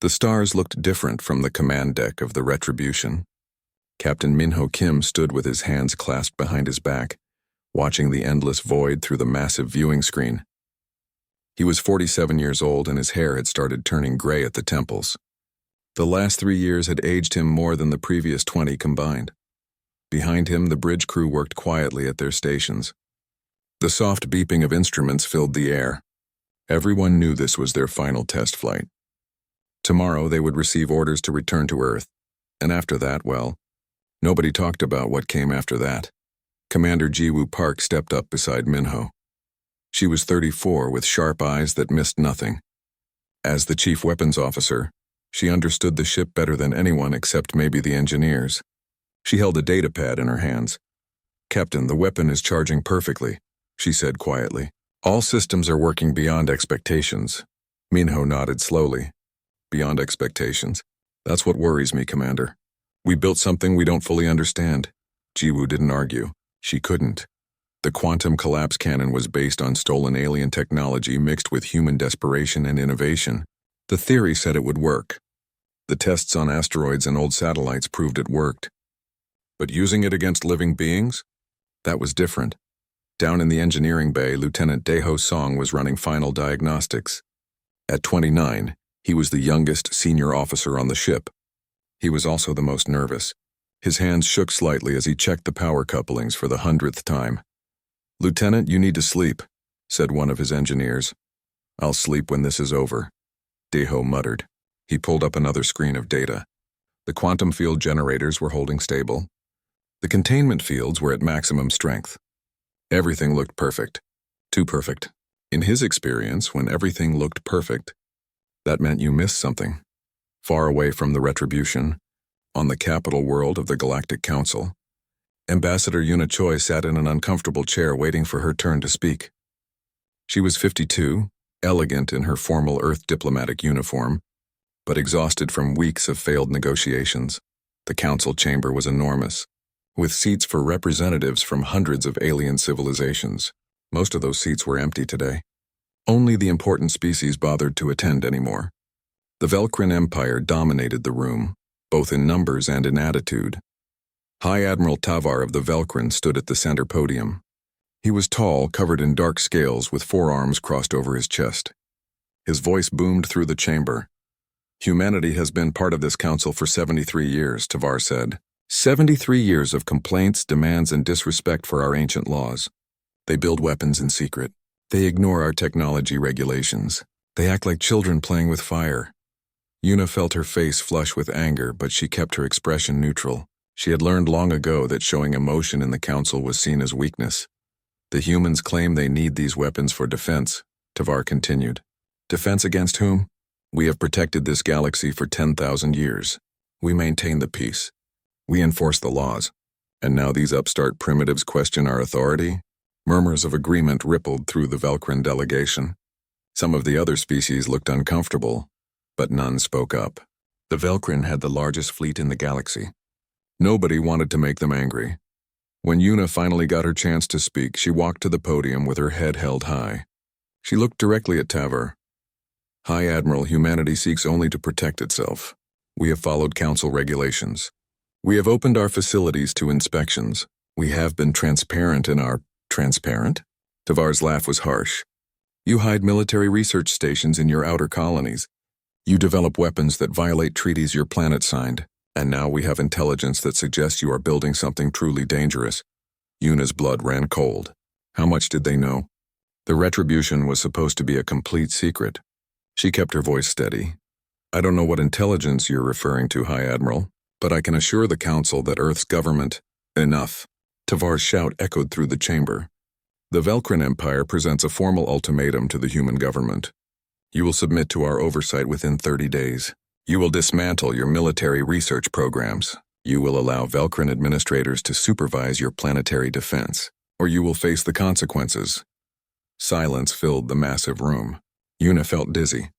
The stars looked different from the command deck of the Retribution. Captain Minho Kim stood with his hands clasped behind his back, watching the endless void through the massive viewing screen. He was 47 years old and his hair had started turning gray at the temples. The last 3 years had aged him more than the previous 20 combined. Behind him, the bridge crew worked quietly at their stations. The soft beeping of instruments filled the air. Everyone knew this was their final test flight. Tomorrow they would receive orders to return to Earth, and after that, well, nobody talked about what came after that. Commander Jiwoo Park stepped up beside Minho. She was 34 with sharp eyes that missed nothing. As the chief weapons officer, she understood the ship better than anyone except maybe the engineers. She held a data pad in her hands. "Captain, the weapon is charging perfectly," she said quietly. "All systems are working beyond expectations." Minho nodded slowly. "Beyond expectations? That's what worries me, Commander. We built something we don't fully understand." Jiwoo didn't argue. She couldn't. The quantum collapse cannon was based on stolen alien technology mixed with human desperation and innovation. The theory said it would work. The tests on asteroids and old satellites proved it worked. But using it against living beings? That was different. Down in the engineering bay, Lieutenant Daeho Song was running final diagnostics. At 29, he was the youngest senior officer on the ship. He was also the most nervous. His hands shook slightly as he checked the power couplings for the 100th time. "Lieutenant, you need to sleep," said one of his engineers. "I'll sleep when this is over," Daeho muttered. He pulled up another screen of data. The quantum field generators were holding stable. The containment fields were at maximum strength. Everything looked perfect. Too perfect. In his experience, when everything looked perfect, that meant you missed something. Far away from the Retribution, on the capital world of the Galactic Council, Ambassador Yuna Choi sat in an uncomfortable chair waiting for her turn to speak. She was 52, elegant in her formal Earth diplomatic uniform, but exhausted from weeks of failed negotiations. The council chamber was enormous, with seats for representatives from hundreds of alien civilizations. Most of those seats were empty today. Only the important species bothered to attend anymore. The Velcrin Empire dominated the room, both in numbers and in attitude. High Admiral Tavar of the Velcrin stood at the center podium. He was tall, covered in dark scales with forearms crossed over his chest. His voice boomed through the chamber. "Humanity has been part of this council for 73 years, Tavar said. 73 years of complaints, demands, and disrespect for our ancient laws. They build weapons in secret. They ignore our technology regulations. They act like children playing with fire." Yuna felt her face flush with anger, but she kept her expression neutral. She had learned long ago that showing emotion in the council was seen as weakness. "The humans claim they need these weapons for defense," Tavar continued. "Defense against whom? We have protected this galaxy for 10,000 years. We maintain the peace. We enforce the laws. And now these upstart primitives question our authority?" Murmurs of agreement rippled through the Velcrin delegation. Some of the other species looked uncomfortable, but none spoke up. The Velcrin had the largest fleet in the galaxy. Nobody wanted to make them angry. When Yuna finally got her chance to speak, she walked to the podium with her head held high. She looked directly at Tavar. "High Admiral, humanity seeks only to protect itself. We have followed council regulations. We have opened our facilities to inspections. We have been transparent in our..." "Transparent?" Tavar's laugh was harsh. "You hide military research stations in your outer colonies. You develop weapons that violate treaties your planet signed. And now we have intelligence that suggests you are building something truly dangerous." Yuna's blood ran cold. How much did they know? The Retribution was supposed to be a complete secret. She kept her voice steady. "I don't know what intelligence you're referring to, High Admiral, but I can assure the Council that Earth's government..." "Enough." Tavar's shout echoed through the chamber. "The Velcrin Empire presents a formal ultimatum to the human government. You will submit to our oversight within 30 days. You will dismantle your military research programs. You will allow Velcrin administrators to supervise your planetary defense, or you will face the consequences." Silence filled the massive room. Yuna felt dizzy.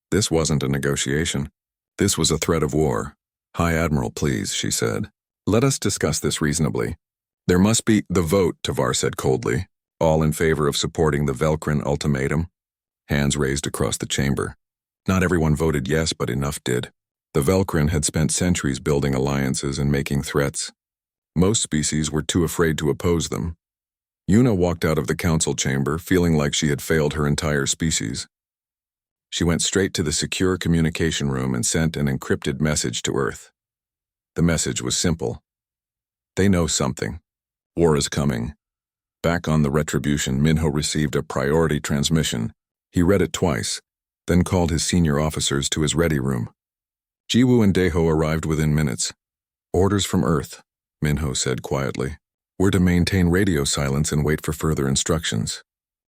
This wasn't a negotiation. This was a threat of war. "High Admiral, please," she said. "Let us discuss this reasonably. There must be..." "The vote," Tavar said coldly. "All in favor of supporting the Velcrin ultimatum?" Hands raised across the chamber. Not everyone voted yes, but enough did. The Velcrin had spent centuries building alliances and making threats. Most species were too afraid to oppose them. Yuna walked out of the council chamber feeling like she had failed her entire species. She went straight to the secure communication room and sent an encrypted message to Earth. The message was simple. They know something. War is coming. Back on the Retribution, Minho received a priority transmission. He read it twice, then called his senior officers to his ready room. Jiwoo and Daeho arrived within minutes. Orders from Earth, Minho said quietly. We're to maintain radio silence and wait for further instructions.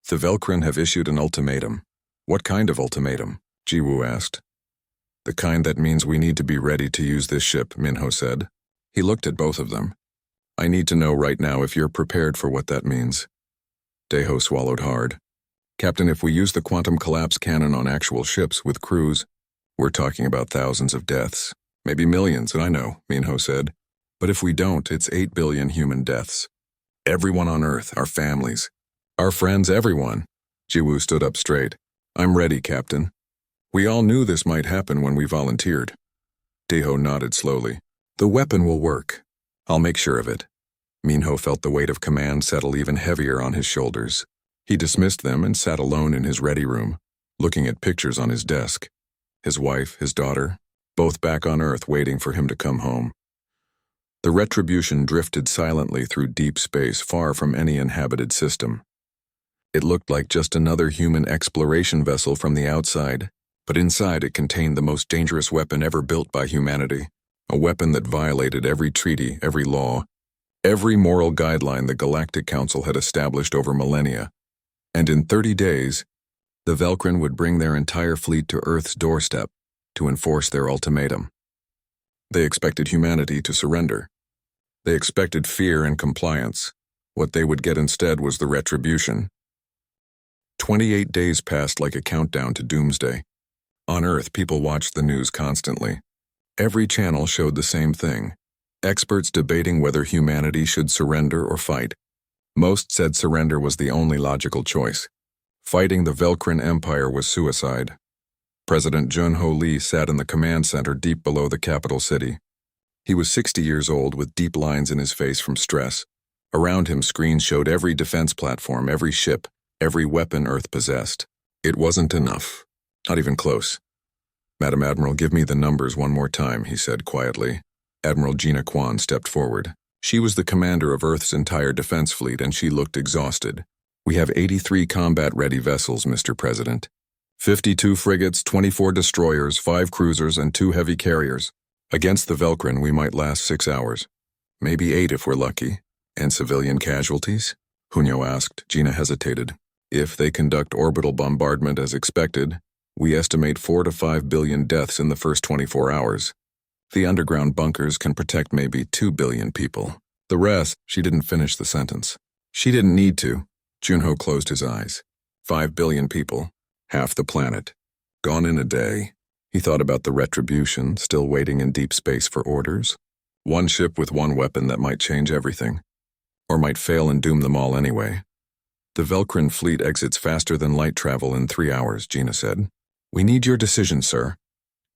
The Velcrin have issued an ultimatum. What kind of ultimatum? Jiwoo asked. The kind that means we need to be ready to use this ship, Minho said. He looked at both of them. I need to know right now if you're prepared for what that means. Daeho swallowed hard. Captain, if we use the quantum collapse cannon on actual ships with crews, we're talking about thousands of deaths. Maybe millions, I know, Minho said. But if we don't, it's 8 billion human deaths. Everyone on Earth, our families, our friends, everyone. Jiwoo stood up straight. I'm ready, Captain. We all knew this might happen when we volunteered. Daeho nodded slowly. The weapon will work. I'll make sure of it. Minho felt the weight of command settle even heavier on his shoulders. He dismissed them and sat alone in his ready room, looking at pictures on his desk. His wife, his daughter, both back on Earth waiting for him to come home. The Retribution drifted silently through deep space far from any inhabited system. It looked like just another human exploration vessel from the outside, but inside it contained the most dangerous weapon ever built by humanity, a weapon that violated every treaty, every law, every moral guideline the Galactic Council had established over millennia. And in 30 days, the Velcrin would bring their entire fleet to Earth's doorstep to enforce their ultimatum. They expected humanity to surrender. They expected fear and compliance. What they would get instead was the Retribution. 28 days passed like a countdown to doomsday. On Earth, people watched the news constantly. Every channel showed the same thing. Experts debating whether humanity should surrender or fight. Most said surrender was the only logical choice. Fighting the Velcrin Empire was suicide. President Jun-Ho Lee sat in the command center deep below the capital city. He was 60 years old with deep lines in his face from stress. Around him, screens showed every defense platform, every ship, every weapon Earth possessed. It wasn't enough. Not even close. Madam Admiral, give me the numbers one more time, he said quietly. Admiral Gina Kwan stepped forward. She was the commander of Earth's entire defense fleet, and she looked exhausted. We have 83 combat-ready vessels, Mr. President. 52 frigates, 24 destroyers, 5 cruisers, and 2 heavy carriers. Against the Velcrin, we might last 6 hours. Maybe 8 if we're lucky. And civilian casualties? Hunyo asked. Gina hesitated. If they conduct orbital bombardment as expected, we estimate 4 to 5 billion deaths in the first 24 hours. The underground bunkers can protect maybe 2 billion people. The rest, she didn't finish the sentence. She didn't need to. Junho closed his eyes. 5 billion people, half the planet. Gone in a day. He thought about the Retribution, still waiting in deep space for orders. One ship with one weapon that might change everything. Or might fail and doom them all anyway. The Velcrin fleet exits faster than light travel in 3 hours, Gina said. We need your decision, sir.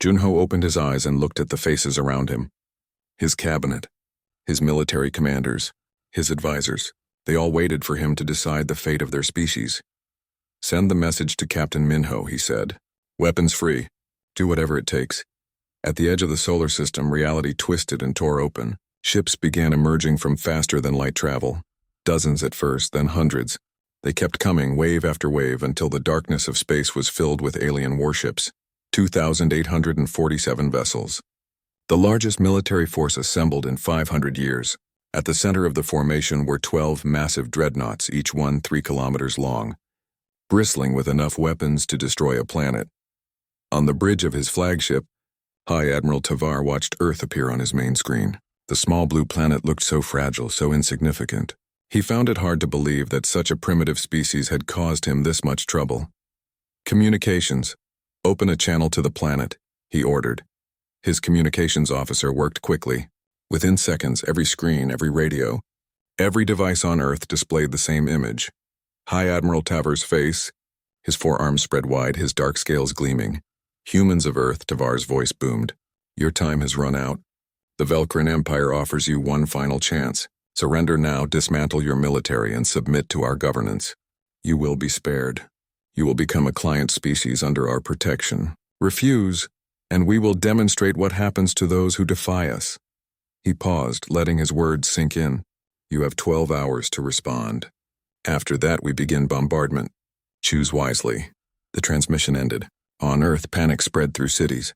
Junho opened his eyes and looked at the faces around him. His cabinet, his military commanders, his advisors, they all waited for him to decide the fate of their species. Send the message to Captain Minho, he said. Weapons free. Do whatever it takes. At the edge of the solar system, reality twisted and tore open. Ships began emerging from faster-than-light travel. Dozens at first, then hundreds. They kept coming, wave after wave, until the darkness of space was filled with alien warships. 2,847 vessels. The largest military force assembled in 500 years. At the center of the formation were 12 massive dreadnoughts, each one 3 kilometers long, bristling with enough weapons to destroy a planet. On the bridge of his flagship, High Admiral Tavar watched Earth appear on his main screen. The small blue planet looked so fragile, so insignificant. He found it hard to believe that such a primitive species had caused him this much trouble. Communications. Open a channel to the planet, he ordered. His communications officer worked quickly. Within seconds, every screen, every radio, every device on Earth displayed the same image. High Admiral Tavar's face, his forearms spread wide, his dark scales gleaming. Humans of Earth, Tavar's voice boomed. Your time has run out. The Velcrin Empire offers you one final chance. Surrender now, dismantle your military, and submit to our governance. You will be spared. You will become a client species under our protection. Refuse, and we will demonstrate what happens to those who defy us. He paused, letting his words sink in. You have 12 hours to respond. After that, we begin bombardment. Choose wisely. The transmission ended. On Earth, panic spread through cities.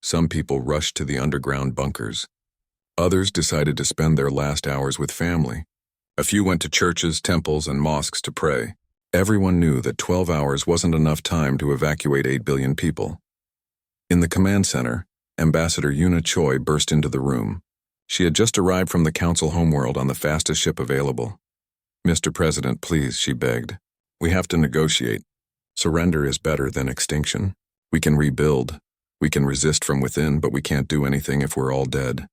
Some people rushed to the underground bunkers. Others decided to spend their last hours with family. A few went to churches, temples, and mosques to pray. Everyone knew that 12 hours wasn't enough time to evacuate 8 billion people. In the command center, Ambassador Yuna Choi burst into the room. She had just arrived from the Council homeworld on the fastest ship available. Mr. President, please, she begged. We have to negotiate. Surrender is better than extinction. We can rebuild. We can resist from within, but we can't do anything if we're all dead.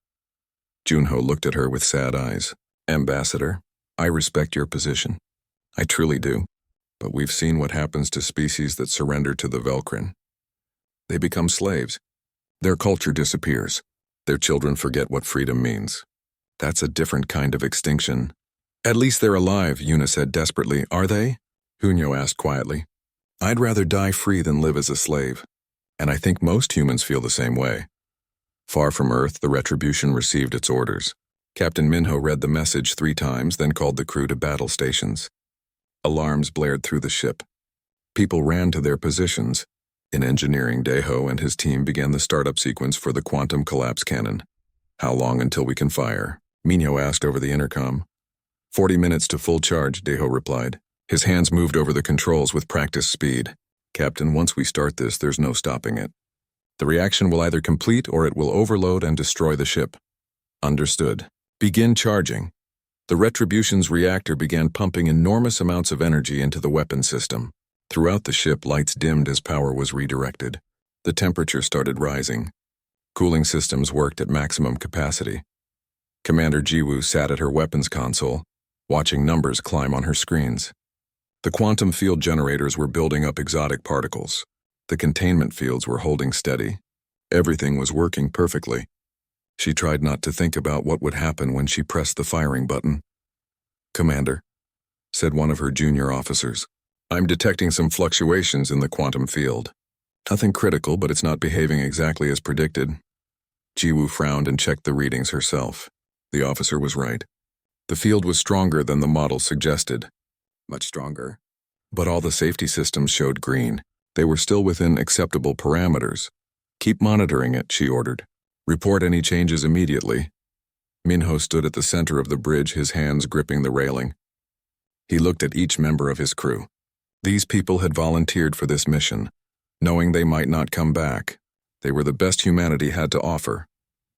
Junho looked at her with sad eyes. Ambassador, I respect your position. I truly do. But we've seen what happens to species that surrender to the Velcrin. They become slaves. Their culture disappears. Their children forget what freedom means. That's a different kind of extinction. At least they're alive, Yuna said desperately. Are they? Hunyo asked quietly. I'd rather die free than live as a slave. And I think most humans feel the same way. Far from Earth, the Retribution received its orders. Captain Minho read the message 3 times, then called the crew to battle stations. Alarms blared through the ship. People ran to their positions. In engineering, Deho and his team began the startup sequence for the quantum collapse cannon. How long until we can fire? Minho asked over the intercom. 40 minutes to full charge, Deho replied. His hands moved over the controls with practiced speed. Captain, once we start this, there's no stopping it. The reaction will either complete or it will overload and destroy the ship. Understood. Begin charging. The Retribution's reactor began pumping enormous amounts of energy into the weapon system. Throughout the ship, lights dimmed as power was redirected. The temperature started rising. Cooling systems worked at maximum capacity. Commander Jiwoo sat at her weapons console, watching numbers climb on her screens. The quantum field generators were building up exotic particles. The containment fields were holding steady. Everything was working perfectly. She tried not to think about what would happen when she pressed the firing button. Commander, said one of her junior officers, I'm detecting some fluctuations in the quantum field. Nothing critical, but it's not behaving exactly as predicted. Jiwoo frowned and checked the readings herself. The officer was right. The field was stronger than the model suggested. Much stronger. But all the safety systems showed green. They were still within acceptable parameters. Keep monitoring it, she ordered. Report any changes immediately. Minho stood at the center of the bridge, his hands gripping the railing. He looked at each member of his crew. These people had volunteered for this mission, knowing they might not come back. They were the best humanity had to offer,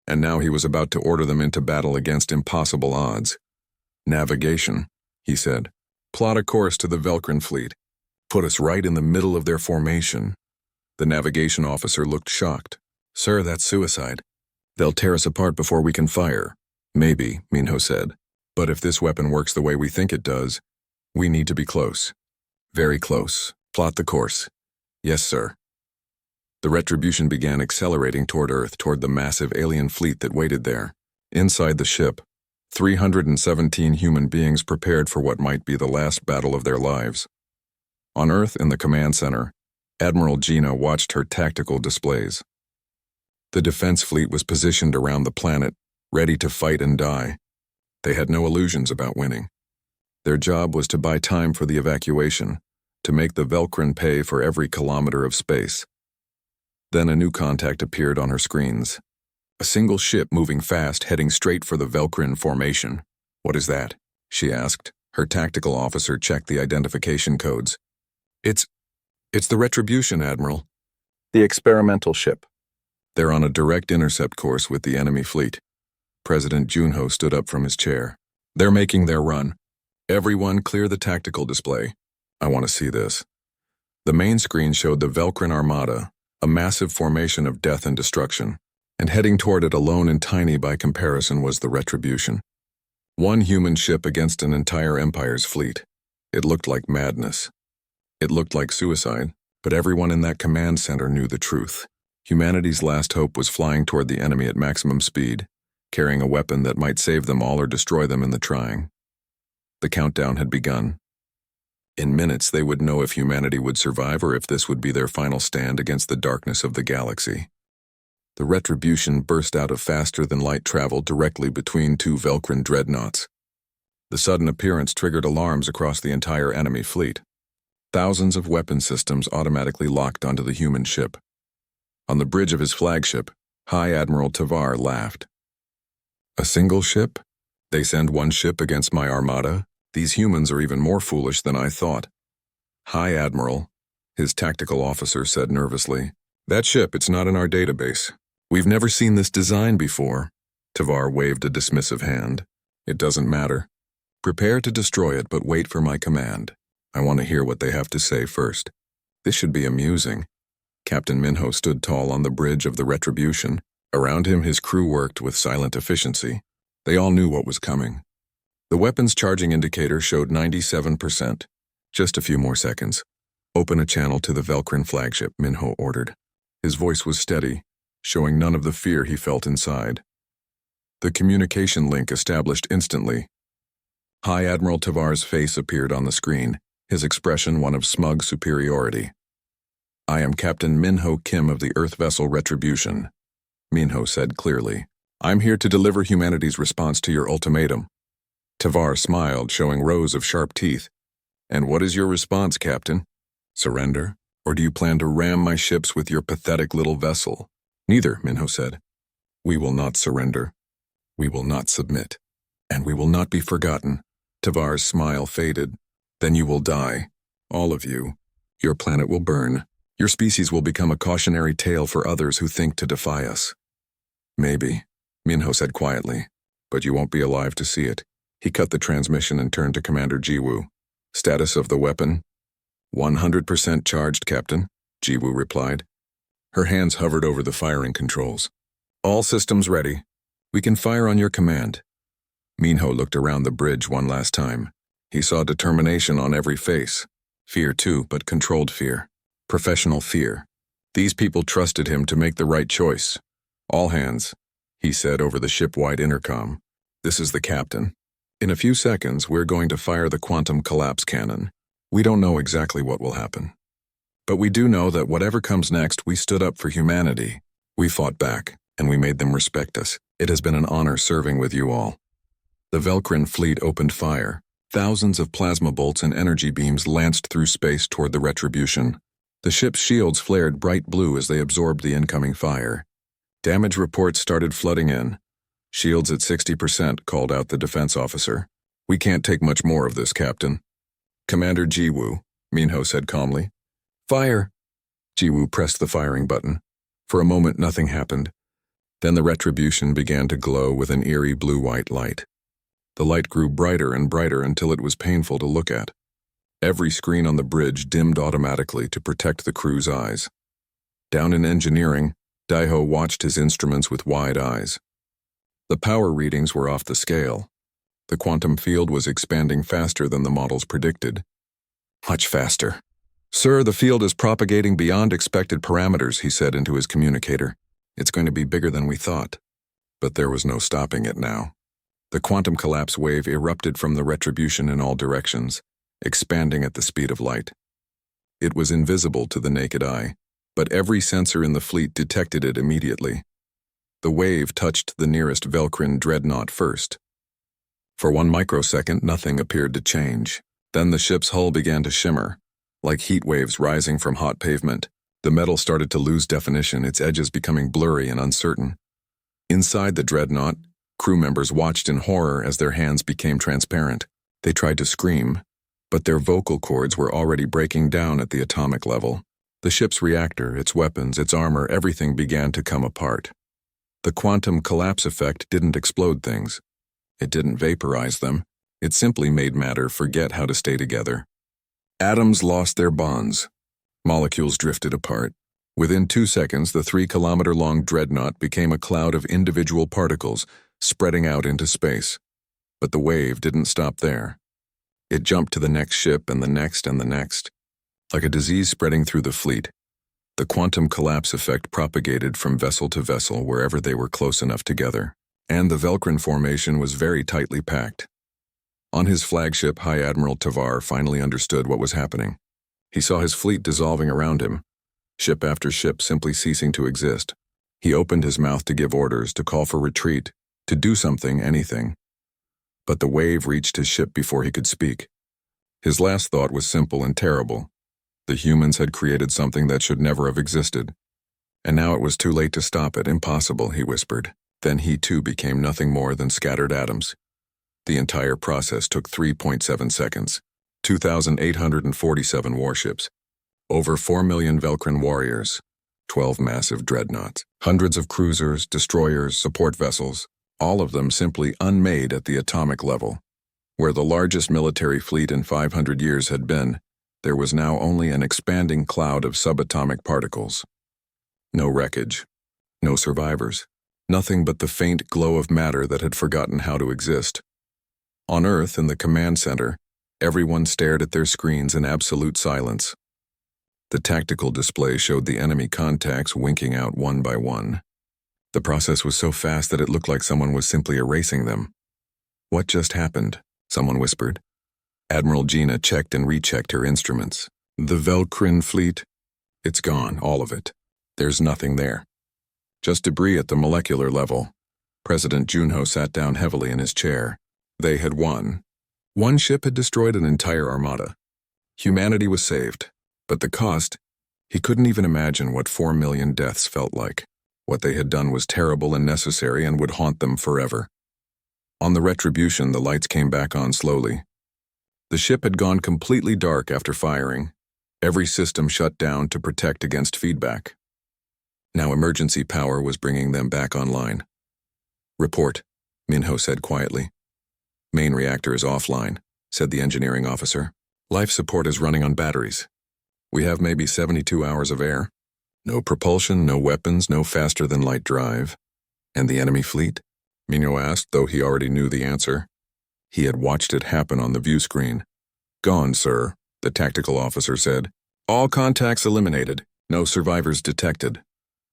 and now he was about to order them into battle against impossible odds. Navigation, he said. Plot a course to the Velcrin fleet. Put us right in the middle of their formation. The navigation officer looked shocked. Sir, that's suicide. They'll tear us apart before we can fire. Maybe, Minho said. But if this weapon works the way we think it does, we need to be close. Very close. Plot the course. Yes, sir. The Retribution began accelerating toward Earth, toward the massive alien fleet that waited there. Inside the ship, 317 human beings prepared for what might be the last battle of their lives. On Earth, in the command center, Admiral Gina watched her tactical displays. The defense fleet was positioned around the planet, ready to fight and die. They had no illusions about winning. Their job was to buy time for the evacuation, to make the Velcrin pay for every kilometer of space. Then a new contact appeared on her screens. A single ship moving fast, heading straight for the Velcrin formation. What is that? She asked. Her tactical officer checked the identification codes. It's the Retribution, Admiral. The experimental ship. They're on a direct intercept course with the enemy fleet. President Junho stood up from his chair. They're making their run. Everyone clear the tactical display. I want to see this. The main screen showed the Velcrin Armada, a massive formation of death and destruction, and heading toward it alone and tiny by comparison was the Retribution. One human ship against an entire empire's fleet. It looked like madness. It looked like suicide. But everyone in that command center knew the truth. Humanity's last hope was flying toward the enemy at maximum speed, carrying a weapon that might save them all or destroy them in the trying. The countdown had begun. In minutes, they would know if humanity would survive or if this would be their final stand against the darkness of the galaxy. The retribution burst out of faster-than-light travel directly between two Velcrin dreadnoughts. The sudden appearance triggered alarms across the entire enemy fleet. Thousands of weapon systems automatically locked onto the human ship. On the bridge of his flagship, High Admiral Tavar laughed. "A single ship? They send one ship against my armada? These humans are even more foolish than I thought." "High Admiral," his tactical officer said nervously. "That ship, it's not in our database. We've never seen this design before." Tavar waved a dismissive hand. "It doesn't matter. Prepare to destroy it, but wait for my command. I want to hear what they have to say first." This should be amusing. Captain Minho stood tall on the bridge of the Retribution. Around him, his crew worked with silent efficiency. They all knew what was coming. The weapons charging indicator showed 97%. "Just a few more seconds. Open a channel to the Velcrin flagship," Minho ordered. His voice was steady, showing none of the fear he felt inside. The communication link established instantly. High Admiral Tavar's face appeared on the screen, his expression one of smug superiority. "I am Captain Minho Kim of the Earth vessel Retribution," Minho said clearly. "I'm here to deliver humanity's response to your ultimatum." Tavar smiled, showing rows of sharp teeth. "And what is your response, Captain? Surrender? Or do you plan to ram my ships with your pathetic little vessel?" "Neither," Minho said. "We will not surrender. We will not submit. And we will not be forgotten." Tavar's smile faded. "Then you will die. All of you. Your planet will burn. Your species will become a cautionary tale for others who think to defy us." "Maybe," Minho said quietly, "but you won't be alive to see it." He cut the transmission and turned to Commander Jiwoo. "Status of the weapon?" 100% charged, Captain," Jiwoo replied. Her hands hovered over the firing controls. "All systems ready. We can fire on your command." Minho looked around the bridge one last time. He saw determination on every face. Fear too, but controlled fear. Professional fear. These people trusted him to make the right choice. "All hands," he said over the ship-wide intercom. "This is the captain. In a few seconds, we're going to fire the quantum collapse cannon. We don't know exactly what will happen. But we do know that whatever comes next, we stood up for humanity. We fought back, and we made them respect us. It has been an honor serving with you all." The Velcrin fleet opened fire. Thousands of plasma bolts and energy beams lanced through space toward the Retribution. The ship's shields flared bright blue as they absorbed the incoming fire. Damage reports started flooding in. "Shields at 60%, called out the defense officer. "We can't take much more of this, Captain." "Commander Jiwoo," Minho said calmly. "Fire!" Jiwoo pressed the firing button. For a moment, nothing happened. Then the Retribution began to glow with an eerie blue-white light. The light grew brighter and brighter until it was painful to look at. Every screen on the bridge dimmed automatically to protect the crew's eyes. Down in engineering, Daiho watched his instruments with wide eyes. The power readings were off the scale. The quantum field was expanding faster than the models predicted. Much faster. "Sir, the field is propagating beyond expected parameters," he said into his communicator. "It's going to be bigger than we thought." But there was no stopping it now. The quantum collapse wave erupted from the Retribution in all directions, expanding at the speed of light. It was invisible to the naked eye, but every sensor in the fleet detected it immediately. The wave touched the nearest Velcrin dreadnought first. For 1 microsecond, nothing appeared to change. Then the ship's hull began to shimmer, like heat waves rising from hot pavement. The metal started to lose definition, its edges becoming blurry and uncertain. Inside the dreadnought, crew members watched in horror as their hands became transparent. They tried to scream, but their vocal cords were already breaking down at the atomic level. The ship's reactor, its weapons, its armor, everything began to come apart. The quantum collapse effect didn't explode things. It didn't vaporize them. It simply made matter forget how to stay together. Atoms lost their bonds. Molecules drifted apart. Within 2 seconds, the 3-kilometer-long dreadnought became a cloud of individual particles, spreading out into space. But the wave didn't stop there. It jumped to the next ship and the next and the next. Like a disease spreading through the fleet, the quantum collapse effect propagated from vessel to vessel wherever they were close enough together, and the Velcrin formation was very tightly packed. On his flagship, High Admiral Tavar finally understood what was happening. He saw his fleet dissolving around him, ship after ship simply ceasing to exist. He opened his mouth to give orders, to call for retreat, to do something, anything. But the wave reached his ship before he could speak. His last thought was simple and terrible. The humans had created something that should never have existed. And now it was too late to stop it. Impossible, he whispered. Then he too became nothing more than scattered atoms. The entire process took 3.7 seconds. 2,847 warships. Over 4 million Velcrin warriors. 12 massive dreadnoughts. Hundreds of cruisers, destroyers, support vessels. All of them simply unmade at the atomic level. Where the largest military fleet in 500 years had been, there was now only an expanding cloud of subatomic particles. No wreckage. No survivors. Nothing but the faint glow of matter that had forgotten how to exist. On Earth, in the command center, everyone stared at their screens in absolute silence. The tactical display showed the enemy contacts winking out one by one. The process was so fast that it looked like someone was simply erasing them. What just happened? Someone whispered. Admiral Gina checked and rechecked her instruments. The Velcrin fleet? It's gone, all of it. There's nothing there. Just debris at the molecular level. President Junho sat down heavily in his chair. They had won. One ship had destroyed an entire armada. Humanity was saved. But the cost, he couldn't even imagine what 4 million deaths felt like. What they had done was terrible and necessary and would haunt them forever. On the Retribution, the lights came back on slowly. The ship had gone completely dark after firing. Every system shut down to protect against feedback. Now emergency power was bringing them back online. Report, Minho said quietly. Main reactor is offline, said the engineering officer. Life support is running on batteries. We have maybe 72 hours of air. No propulsion, no weapons, no faster-than-light drive. And the enemy fleet? Minho asked, though he already knew the answer. He had watched it happen on the view screen. Gone, sir, the tactical officer said. All contacts eliminated. No survivors detected.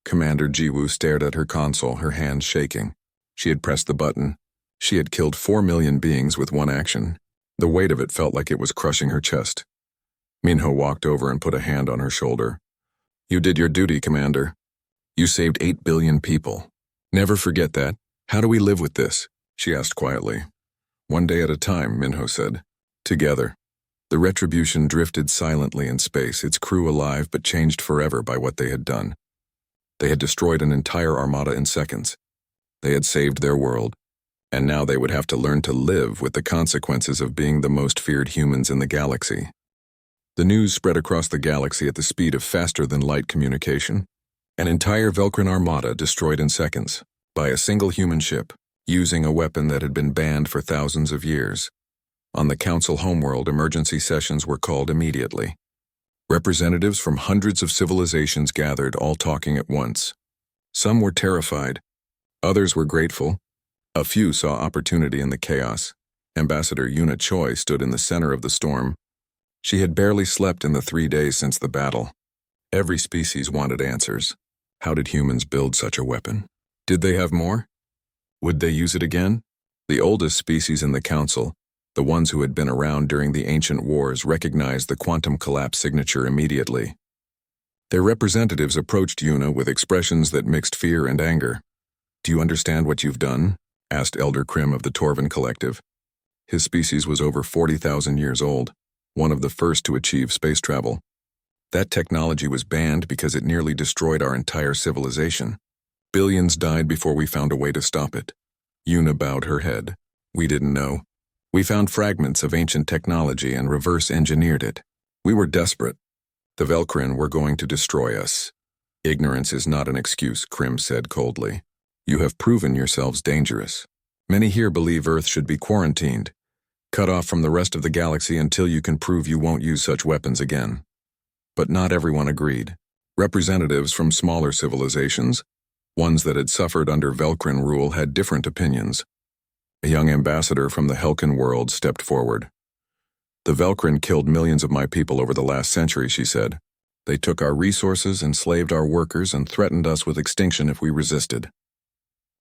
Commander Jiwoo stared at her console, her hands shaking. She had pressed the button. She had killed 4 million beings with one action. The weight of it felt like it was crushing her chest. Minho walked over and put a hand on her shoulder. You did your duty, Commander. You saved 8 billion people. Never forget that. How do we live with this? She asked quietly. One day at a time, Minho said. Together. The Retribution drifted silently in space, its crew alive but changed forever by what they had done. They had destroyed an entire armada in seconds. They had saved their world. And now they would have to learn to live with the consequences of being the most feared humans in the galaxy. The news spread across the galaxy at the speed of faster-than-light communication. An entire Velcrin armada destroyed in seconds, by a single human ship, using a weapon that had been banned for thousands of years. On the Council homeworld, emergency sessions were called immediately. Representatives from hundreds of civilizations gathered, all talking at once. Some were terrified. Others were grateful. A few saw opportunity in the chaos. Ambassador Yuna Choi stood in the center of the storm. She had barely slept in the 3 days since the battle. Every species wanted answers. How did humans build such a weapon? Did they have more? Would they use it again? The oldest species in the Council, the ones who had been around during the ancient wars, recognized the quantum collapse signature immediately. Their representatives approached Yuna with expressions that mixed fear and anger. Do you understand what you've done? Asked Elder Krim of the Torvin Collective. His species was over 40,000 years old, one of the first to achieve space travel. That technology was banned because it nearly destroyed our entire civilization. Billions died before we found a way to stop it. Yuna bowed her head. We didn't know. We found fragments of ancient technology and reverse-engineered it. We were desperate. The Velcrin were going to destroy us. Ignorance is not an excuse, Krim said coldly. You have proven yourselves dangerous. Many here believe Earth should be quarantined, cut off from the rest of the galaxy until you can prove you won't use such weapons again. But not everyone agreed. Representatives from smaller civilizations, ones that had suffered under Velcrin rule, had different opinions. A young ambassador from the Helkin world stepped forward. The Velcrin killed millions of my people over the last century, she said. They took our resources, enslaved our workers, and threatened us with extinction if we resisted.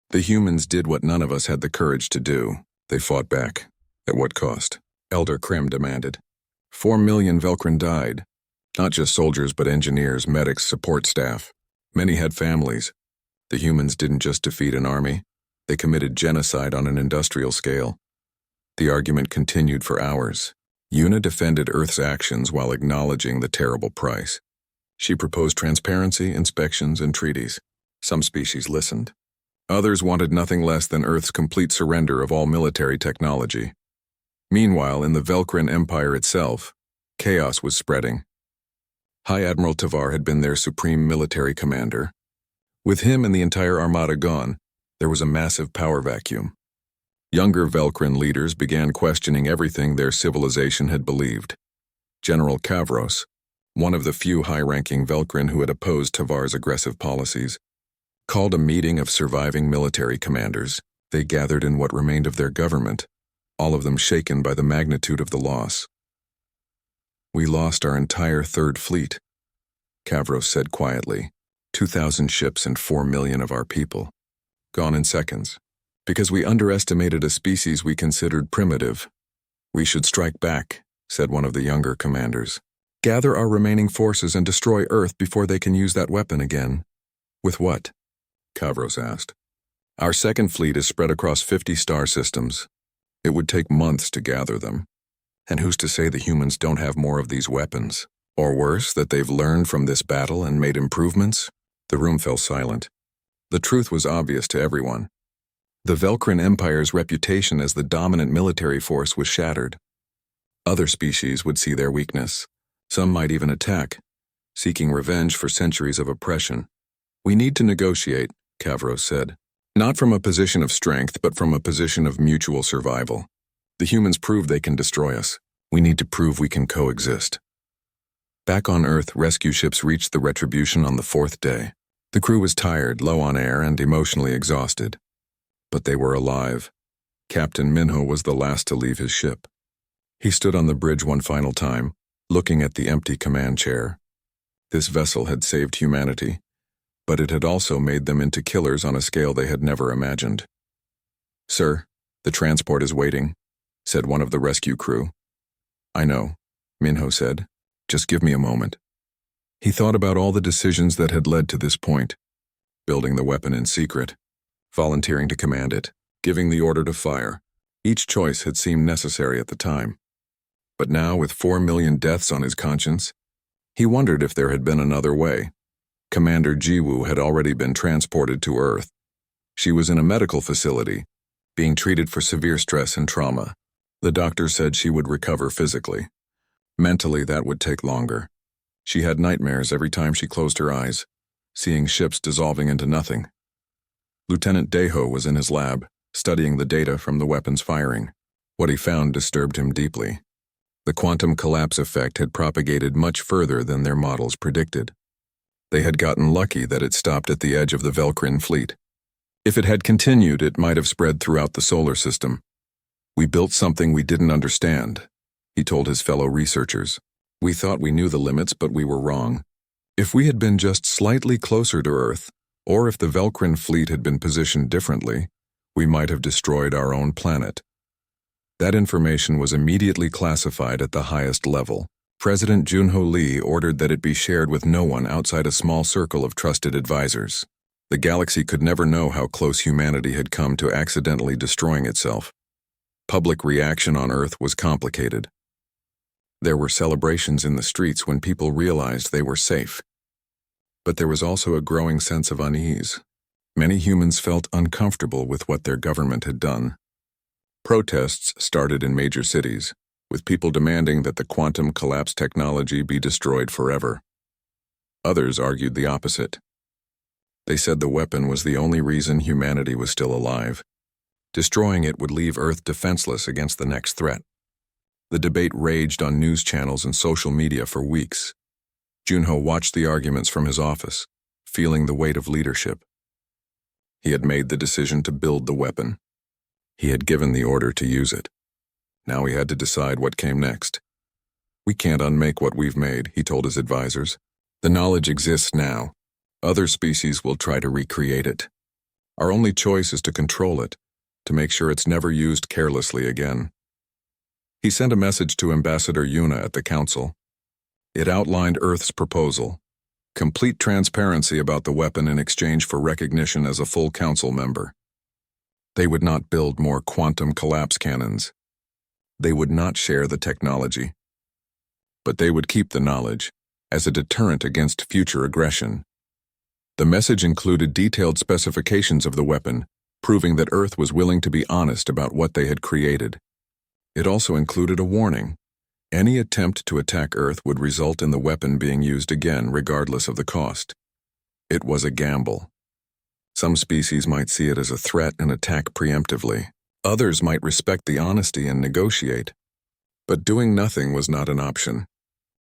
The humans did what none of us had the courage to do. They fought back. At what cost? Elder Krim demanded. 4 million Velcrin died. Not just soldiers, but engineers, medics, support staff. Many had families. The humans didn't just defeat an army. They committed genocide on an industrial scale. The argument continued for hours. Una defended Earth's actions while acknowledging the terrible price. She proposed transparency, inspections, and treaties. Some species listened. Others wanted nothing less than Earth's complete surrender of all military technology. Meanwhile, in the Velcrin Empire itself, chaos was spreading. High Admiral Tavar had been their supreme military commander. With him and the entire armada gone, there was a massive power vacuum. Younger Velcrin leaders began questioning everything their civilization had believed. General Kavros, one of the few high-ranking Velcrin who had opposed Tavar's aggressive policies, called a meeting of surviving military commanders. They gathered in what remained of their government, all of them shaken by the magnitude of the loss. We lost our entire Third Fleet, Kavros said quietly. 2,000 ships and 4 million of our people. Gone in seconds. Because we underestimated a species we considered primitive. We should strike back, said one of the younger commanders. Gather our remaining forces and destroy Earth before they can use that weapon again. With what? Kavros asked. Our second fleet is spread across 50 star systems. It would take months to gather them. And who's to say the humans don't have more of these weapons? Or worse, that they've learned from this battle and made improvements? The room fell silent. The truth was obvious to everyone. The Velcrin Empire's reputation as the dominant military force was shattered. Other species would see their weakness. Some might even attack, seeking revenge for centuries of oppression. We need to negotiate, Kavros said. Not from a position of strength, but from a position of mutual survival. The humans proved they can destroy us. We need to prove we can coexist. Back on Earth, rescue ships reached the Retribution on the 4th day. The crew was tired, low on air, and emotionally exhausted. But they were alive. Captain Minho was the last to leave his ship. He stood on the bridge one final time, looking at the empty command chair. This vessel had saved humanity, but it had also made them into killers on a scale they had never imagined. Sir, the transport is waiting, said one of the rescue crew. I know, Minho said. Just give me a moment. He thought about all the decisions that had led to this point. Building the weapon in secret, volunteering to command it, giving the order to fire. Each choice had seemed necessary at the time. But now, with 4 million deaths on his conscience, he wondered if there had been another way. Commander Jiwoo had already been transported to Earth. She was in a medical facility, being treated for severe stress and trauma. The doctor said she would recover physically. Mentally, that would take longer. She had nightmares every time she closed her eyes, seeing ships dissolving into nothing. Lieutenant Deho was in his lab, studying the data from the weapon's firing. What he found disturbed him deeply. The quantum collapse effect had propagated much further than their models predicted. They had gotten lucky that it stopped at the edge of the Velcrin fleet. If it had continued, it might have spread throughout the solar system. We built something we didn't understand, he told his fellow researchers. We thought we knew the limits, but we were wrong. If we had been just slightly closer to Earth, or if the Velcrin fleet had been positioned differently, we might have destroyed our own planet. That information was immediately classified at the highest level. President Junho Lee ordered that it be shared with no one outside a small circle of trusted advisors. The galaxy could never know how close humanity had come to accidentally destroying itself. Public reaction on Earth was complicated. There were celebrations in the streets when people realized they were safe. But there was also a growing sense of unease. Many humans felt uncomfortable with what their government had done. Protests started in major cities, with people demanding that the quantum collapse technology be destroyed forever. Others argued the opposite. They said the weapon was the only reason humanity was still alive. Destroying it would leave Earth defenseless against the next threat. The debate raged on news channels and social media for weeks. Junho watched the arguments from his office, feeling the weight of leadership. He had made the decision to build the weapon. He had given the order to use it. Now he had to decide what came next. We can't unmake what we've made, he told his advisors. The knowledge exists now. Other species will try to recreate it. Our only choice is to control it, to make sure it's never used carelessly again. He sent a message to Ambassador Yuna at the council. It outlined Earth's proposal: complete transparency about the weapon in exchange for recognition as a full council member. They would not build more quantum collapse cannons. They would not share the technology. But they would keep the knowledge as a deterrent against future aggression. The message included detailed specifications of the weapon, proving that Earth was willing to be honest about what they had created. It also included a warning. Any attempt to attack Earth would result in the weapon being used again, regardless of the cost. It was a gamble. Some species might see it as a threat and attack preemptively. Others might respect the honesty and negotiate. But doing nothing was not an option.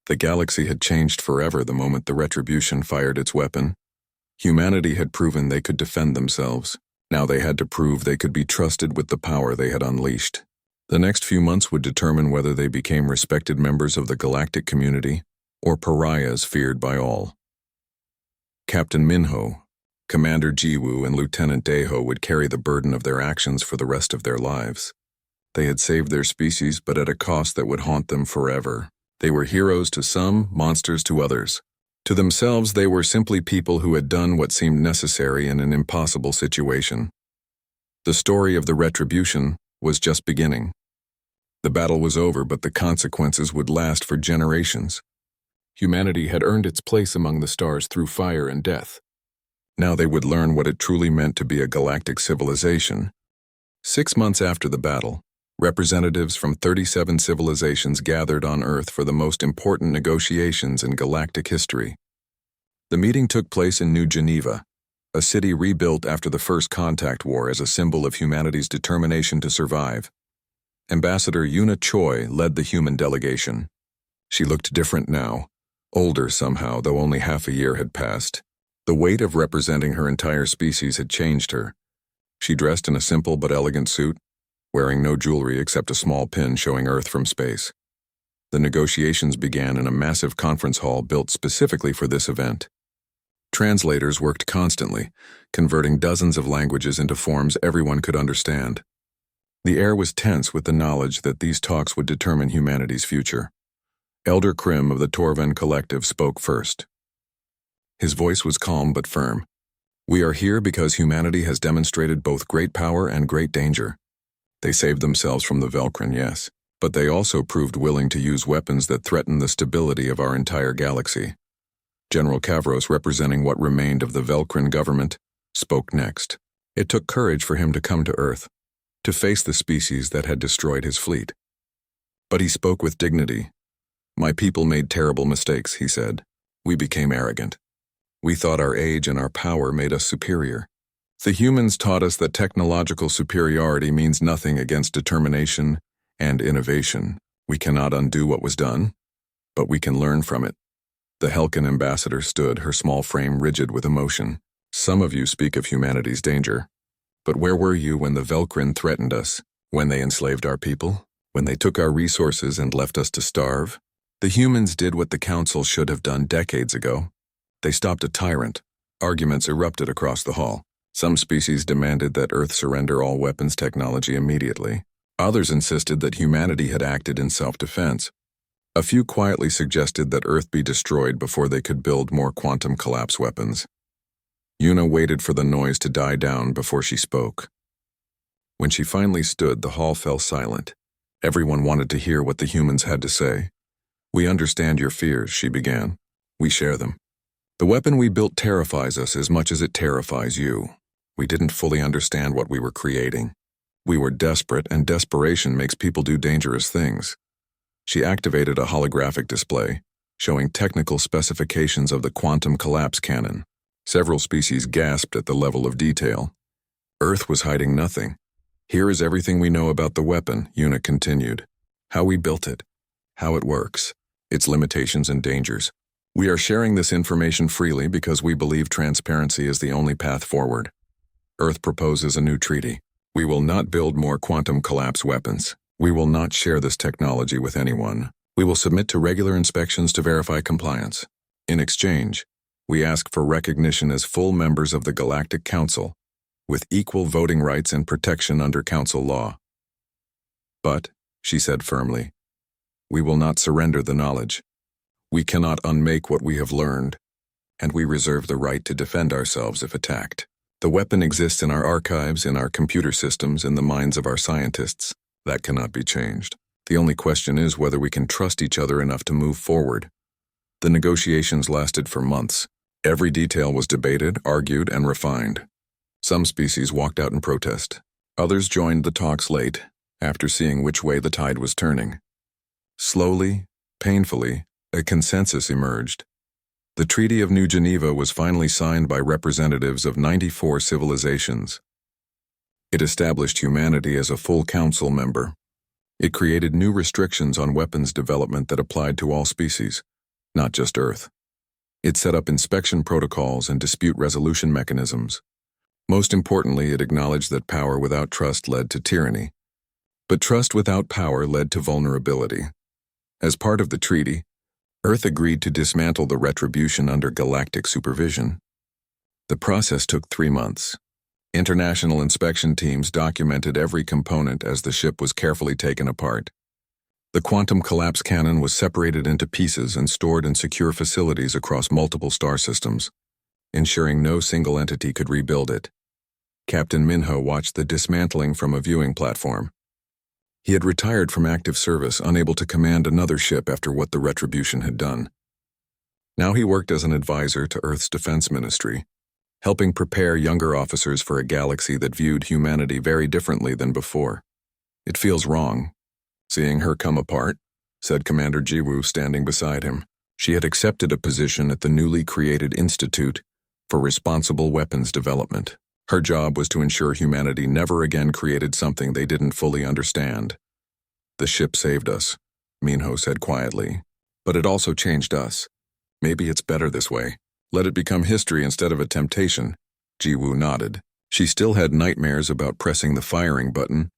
The galaxy had changed forever the moment the Retribution fired its weapon. Humanity had proven they could defend themselves. Now they had to prove they could be trusted with the power they had unleashed. The next few months would determine whether they became respected members of the galactic community or pariahs feared by all. Captain Minho, Commander Jiwoo, and Lieutenant Daeho would carry the burden of their actions for the rest of their lives. They had saved their species, but at a cost that would haunt them forever. They were heroes to some, monsters to others. To themselves, they were simply people who had done what seemed necessary in an impossible situation. The story of the Retribution was just beginning. The battle was over, but the consequences would last for generations. Humanity had earned its place among the stars through fire and death. Now they would learn what it truly meant to be a galactic civilization. 6 months after the battle, representatives from 37 civilizations gathered on Earth for the most important negotiations in galactic history. The meeting took place in New Geneva, a city rebuilt after the First Contact War as a symbol of humanity's determination to survive. Ambassador Yuna Choi led the human delegation. She looked different now, older somehow, though only half a year had passed. The weight of representing her entire species had changed her. She dressed in a simple but elegant suit, wearing no jewelry except a small pin showing Earth from space. The negotiations began in a massive conference hall built specifically for this event. Translators worked constantly, converting dozens of languages into forms everyone could understand. The air was tense with the knowledge that these talks would determine humanity's future. Elder Krim of the Torven Collective spoke first. His voice was calm but firm. "We are here because humanity has demonstrated both great power and great danger. They saved themselves from the Velkrin, yes, but they also proved willing to use weapons that threaten the stability of our entire galaxy." General Kavros, representing what remained of the Velkrin government, spoke next. It took courage for him to come to Earth, to face the species that had destroyed his fleet. But he spoke with dignity. "My people made terrible mistakes," he said. "We became arrogant. We thought our age and our power made us superior. The humans taught us that technological superiority means nothing against determination and innovation. We cannot undo what was done, but we can learn from it." The Helkan ambassador stood, her small frame rigid with emotion. "Some of you speak of humanity's danger. But where were you when the Velkrin threatened us? When they enslaved our people? When they took our resources and left us to starve? The humans did what the Council should have done decades ago. They stopped a tyrant." Arguments erupted across the hall. Some species demanded that Earth surrender all weapons technology immediately. Others insisted that humanity had acted in self-defense. A few quietly suggested that Earth be destroyed before they could build more quantum collapse weapons. Yuna waited for the noise to die down before she spoke. When she finally stood, the hall fell silent. Everyone wanted to hear what the humans had to say. "We understand your fears," she began. "We share them. The weapon we built terrifies us as much as it terrifies you. We didn't fully understand what we were creating. We were desperate, and desperation makes people do dangerous things." She activated a holographic display, showing technical specifications of the quantum collapse cannon. Several species gasped at the level of detail. Earth was hiding nothing. "Here is everything we know about the weapon," Yuna continued. "How we built it, how it works, its limitations and dangers. We are sharing this information freely because we believe transparency is the only path forward. Earth proposes a new treaty. We will not build more quantum collapse weapons. We will not share this technology with anyone. We will submit to regular inspections to verify compliance. In exchange, we ask for recognition as full members of the Galactic Council, with equal voting rights and protection under Council law. But, she said firmly, we will not surrender the knowledge. We cannot unmake what we have learned, and we reserve the right to defend ourselves if attacked. The weapon exists in our archives, in our computer systems, in the minds of our scientists. That cannot be changed. The only question is whether we can trust each other enough to move forward. The negotiations lasted for months. Every detail was debated, argued, and refined. Some species walked out in protest. Others joined the talks late, after seeing which way the tide was turning. Slowly, painfully, a consensus emerged. The Treaty of New Geneva was finally signed by representatives of 94 civilizations. It established humanity as a full council member. It created new restrictions on weapons development that applied to all species, not just Earth. It set up inspection protocols and dispute resolution mechanisms. Most importantly, it acknowledged that power without trust led to tyranny. But trust without power led to vulnerability. As part of the treaty, Earth agreed to dismantle the Retribution under galactic supervision. The process took 3 months. International inspection teams documented every component as the ship was carefully taken apart. The quantum collapse cannon was separated into pieces and stored in secure facilities across multiple star systems, ensuring no single entity could rebuild it. Captain Minho watched the dismantling from a viewing platform. He had retired from active service, unable to command another ship after what the Retribution had done. Now he worked as an advisor to Earth's Defense Ministry, helping prepare younger officers for a galaxy that viewed humanity very differently than before. It feels wrong, seeing her come apart, said Commander Jiwoo, standing beside him. She had accepted a position at the newly created Institute for Responsible Weapons Development. Her job was to ensure humanity never again created something they didn't fully understand. The ship saved us, Minho said quietly. But it also changed us. Maybe it's better this way. Let it become history instead of a temptation. Jiwoo nodded. She still had nightmares about pressing the firing button,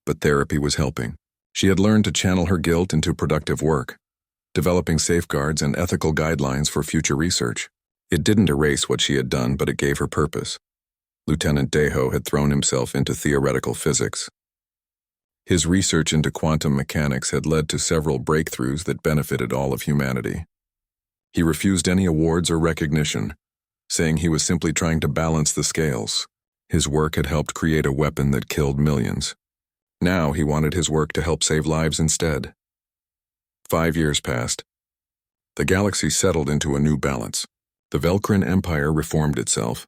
but therapy was helping. She had learned to channel her guilt into productive work, developing safeguards and ethical guidelines for future research. It didn't erase what she had done, but it gave her purpose. Lieutenant Deho had thrown himself into theoretical physics. His research into quantum mechanics had led to several breakthroughs that benefited all of humanity. He refused any awards or recognition, saying he was simply trying to balance the scales. His work had helped create a weapon that killed millions. Now he wanted his work to help save lives instead. 5 years passed. The galaxy settled into a new balance. The Velcrin Empire reformed itself,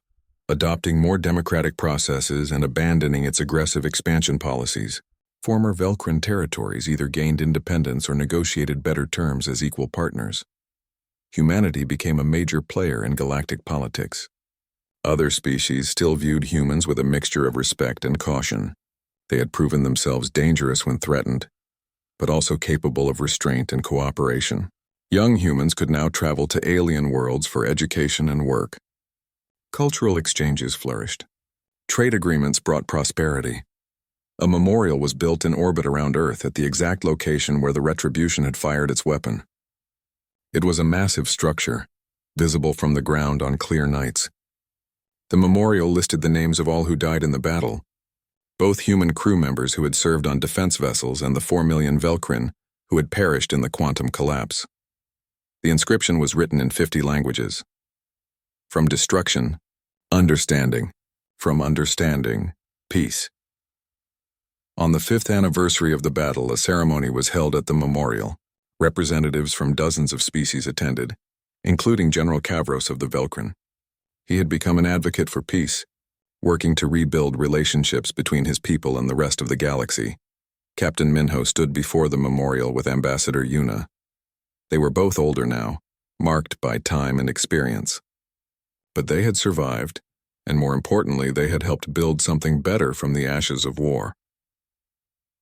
adopting more democratic processes and abandoning its aggressive expansion policies. Former Velcrin territories either gained independence or negotiated better terms as equal partners. Humanity became a major player in galactic politics. Other species still viewed humans with a mixture of respect and caution. They had proven themselves dangerous when threatened, but also capable of restraint and cooperation. Young humans could now travel to alien worlds for education and work. Cultural exchanges flourished. Trade agreements brought prosperity. A memorial was built in orbit around Earth at the exact location where the Retribution had fired its weapon. It was a massive structure, visible from the ground on clear nights. The memorial listed the names of all who died in the battle, both human crew members who had served on defense vessels and the 4 million Velcrin who had perished in the quantum collapse. The inscription was written in 50 languages. From destruction, understanding. From understanding, peace. On the 5th anniversary of the battle, a ceremony was held at the memorial. Representatives from dozens of species attended, including General Kavros of the Velcrin. He had become an advocate for peace, working to rebuild relationships between his people and the rest of the galaxy. Captain Minho stood before the memorial with Ambassador Yuna. They were both older now, marked by time and experience. But they had survived, and more importantly, they had helped build something better from the ashes of war.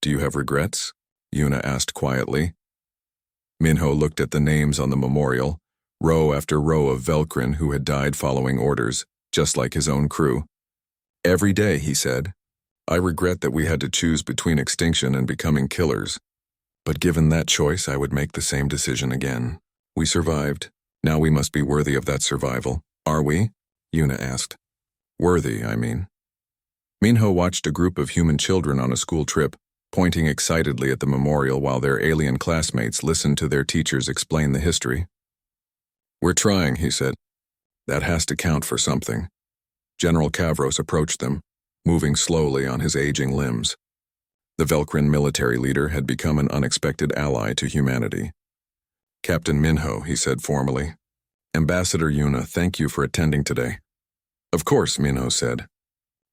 "Do you have regrets?" Yuna asked quietly. Minho looked at the names on the memorial, row after row of Velcrin who had died following orders, just like his own crew. "Every day," he said, "I regret that we had to choose between extinction and becoming killers. But given that choice, I would make the same decision again. We survived. Now we must be worthy of that survival. Are we? Yuna asked. Worthy, I mean. Minho watched a group of human children on a school trip, pointing excitedly at the memorial while their alien classmates listened to their teachers explain the history. We're trying, he said. That has to count for something. General Kavros approached them, moving slowly on his aging limbs. The Velkrin military leader had become an unexpected ally to humanity. Captain Minho, he said formally. Ambassador Yuna, thank you for attending today. Of course, Minho said.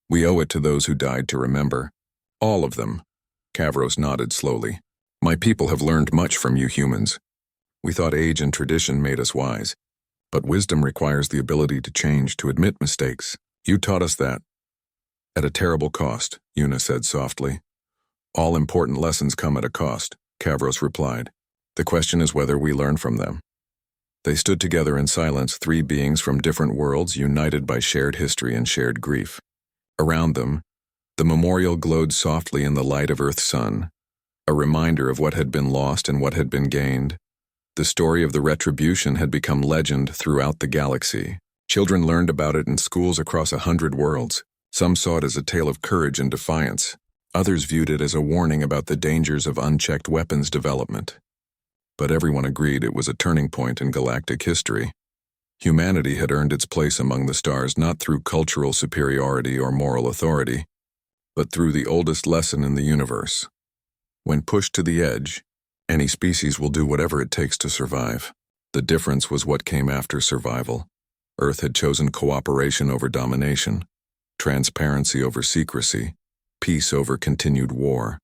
We owe it to those who died to remember. All of them. Kavros nodded slowly. My people have learned much from you humans. We thought age and tradition made us wise. But wisdom requires the ability to change, to admit mistakes. You taught us that. At a terrible cost, Yuna said softly. All important lessons come at a cost, Kavros replied. The question is whether we learn from them. They stood together in silence, three beings from different worlds united by shared history and shared grief. Around them, the memorial glowed softly in the light of Earth's sun, a reminder of what had been lost and what had been gained. The story of the retribution had become legend throughout the galaxy. Children learned about it in schools across 100 worlds. Some saw it as a tale of courage and defiance. Others viewed it as a warning about the dangers of unchecked weapons development. But everyone agreed it was a turning point in galactic history. Humanity had earned its place among the stars not through cultural superiority or moral authority, but through the oldest lesson in the universe. When pushed to the edge, any species will do whatever it takes to survive. The difference was what came after survival. Earth had chosen cooperation over domination, transparency over secrecy, peace over continued war.